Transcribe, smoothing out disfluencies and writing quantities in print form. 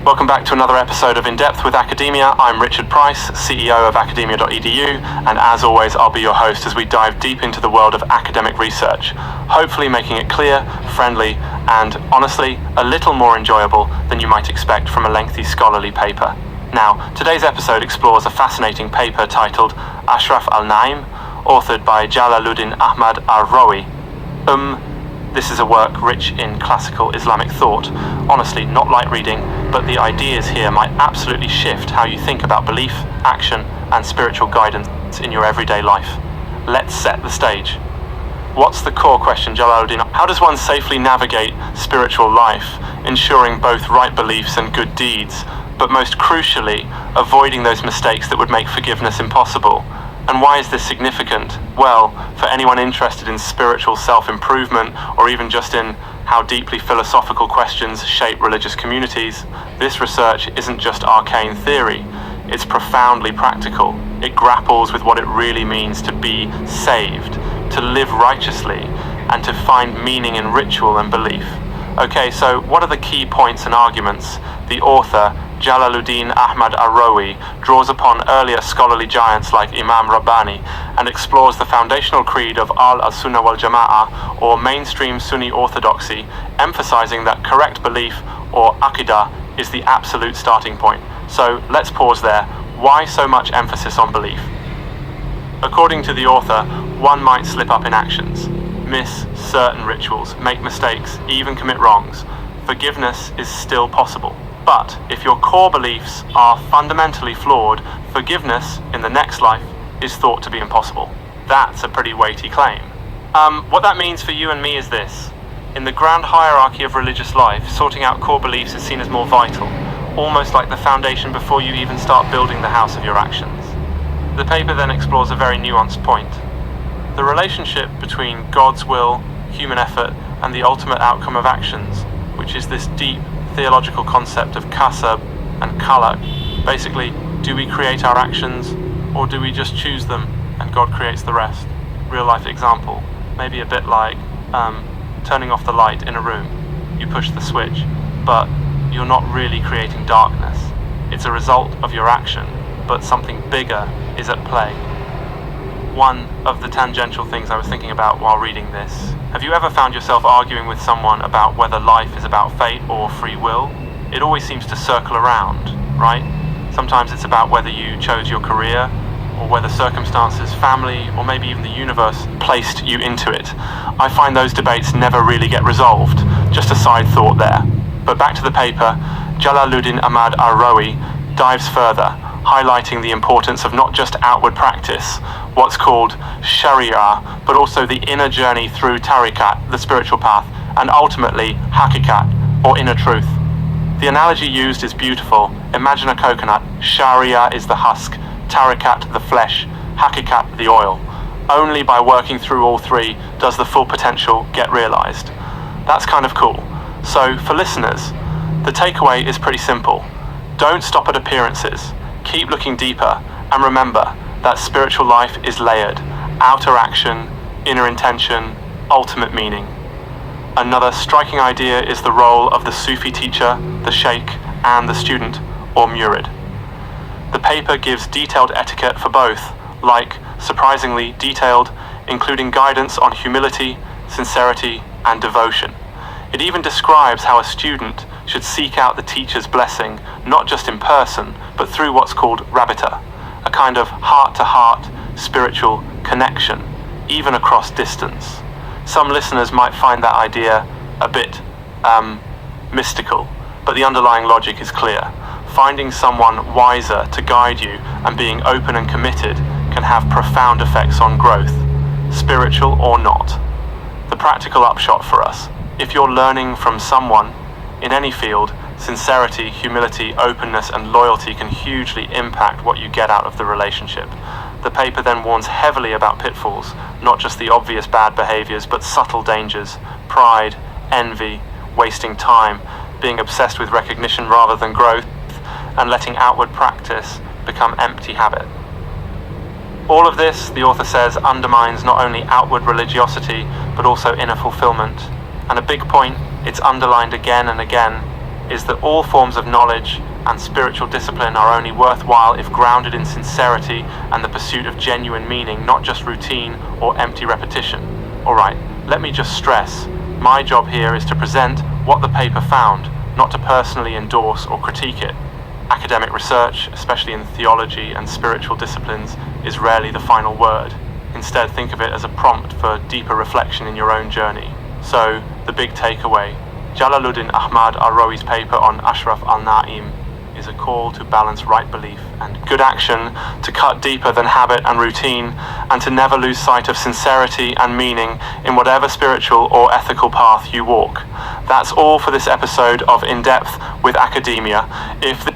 Welcome back to another episode of In Depth with Academia. I'm Richard Price, CEO of academia.edu, and as always, I'll be your host as we dive deep into the world of academic research, hopefully making it clear, friendly, and honestly, a little more enjoyable than you might expect from a lengthy scholarly paper. Now, today's episode explores a fascinating paper titled ASYRAF al-Naim, authored by Jalaluddin Ahmad al-Rawi. This is a work rich in classical Islamic thought. Honestly, not light reading, but the ideas here might absolutely shift how you think about belief, action, and spiritual guidance in your everyday life. Let's set the stage. What's the core question, Jalaluddin? How does one safely navigate spiritual life, ensuring both right beliefs and good deeds, but most crucially, avoiding those mistakes that would make forgiveness impossible? And why is this significant? Well, for anyone interested in spiritual self-improvement, or even just in how deeply philosophical questions shape religious communities, this research isn't just arcane theory, it's profoundly practical. It grapples with what it really means to be saved, to live righteously, and to find meaning in ritual and belief. Okay, so what are the key points and arguments? The author, Jalaluddin Ahmad al-Rawi, draws upon earlier scholarly giants like Imam Rabbani and explores the foundational creed of Al-Sunnah wal Jama'ah, or mainstream Sunni orthodoxy, emphasizing that correct belief, or aqidah, is the absolute starting point. So let's pause there. Why so much emphasis on belief? According to the author, one might slip up in actions, miss certain rituals, make mistakes, even commit wrongs. Forgiveness is still possible. But if your core beliefs are fundamentally flawed, forgiveness in the next life is thought to be impossible. That's a pretty weighty claim. What that means for you and me is this. In the grand hierarchy of religious life, sorting out core beliefs is seen as more vital, almost like the foundation before you even start building the house of your actions. The paper then explores a very nuanced point. The relationship between God's will, human effort, and the ultimate outcome of actions, which is this deep theological concept of kasab and khalaq. Basically, do we create our actions, or do we just choose them and God creates the rest? Real life example, maybe a bit like turning off the light in a room. You push the switch, but you're not really creating darkness. It's a result of your action, but something bigger is at play. One of the tangential things I was thinking about while reading this. Have you ever found yourself arguing with someone about whether life is about fate or free will? It always seems to circle around, right? Sometimes it's about whether you chose your career, or whether circumstances, family, or maybe even the universe placed you into it. I find those debates never really get resolved, just a side thought there. But back to the paper, Jalaluddin Ahmad al-Rawi dives further, highlighting the importance of not just outward practice, what's called sharia, but also the inner journey through tariqat, the spiritual path, and ultimately hakikat, or inner truth. The analogy used is beautiful. Imagine a coconut. Sharia is the husk, tariqat the flesh, hakikat the oil. Only by working through all three does the full potential get realized. That's kind of cool. So for listeners, the takeaway is pretty simple. Don't stop at appearances. Keep looking deeper, and remember that spiritual life is layered. Outer action, inner intention, ultimate meaning. Another striking idea is the role of the Sufi teacher, the sheikh, and the student, or murid. The paper gives detailed etiquette for both, like surprisingly detailed, including guidance on humility, sincerity, and devotion. It even describes how a student should seek out the teacher's blessing, not just in person, but through what's called rabita, a kind of heart-to-heart spiritual connection, even across distance. Some listeners might find that idea a bit mystical, but the underlying logic is clear. Finding someone wiser to guide you and being open and committed can have profound effects on growth, spiritual or not. The practical upshot for us: if you're learning from someone in any field, sincerity, humility, openness, and loyalty can hugely impact what you get out of the relationship. The paper then warns heavily about pitfalls, not just the obvious bad behaviors, but subtle dangers: pride, envy, wasting time, being obsessed with recognition rather than growth, and letting outward practice become empty habit. All of this, the author says, undermines not only outward religiosity, but also inner fulfillment. And a big point, it's underlined again and again, is that all forms of knowledge and spiritual discipline are only worthwhile if grounded in sincerity and the pursuit of genuine meaning, not just routine or empty repetition. Alright, let me just stress, my job here is to present what the paper found, not to personally endorse or critique it. Academic research, especially in theology and spiritual disciplines, is rarely the final word. Instead, think of it as a prompt for deeper reflection in your own journey. So, the big takeaway, Jalaluddin Ahmad al-Rawi's paper on Ashraf al-Na'im is a call to balance right belief and good action, to cut deeper than habit and routine, and to never lose sight of sincerity and meaning in whatever spiritual or ethical path you walk. That's all for this episode of In Depth with Academia. If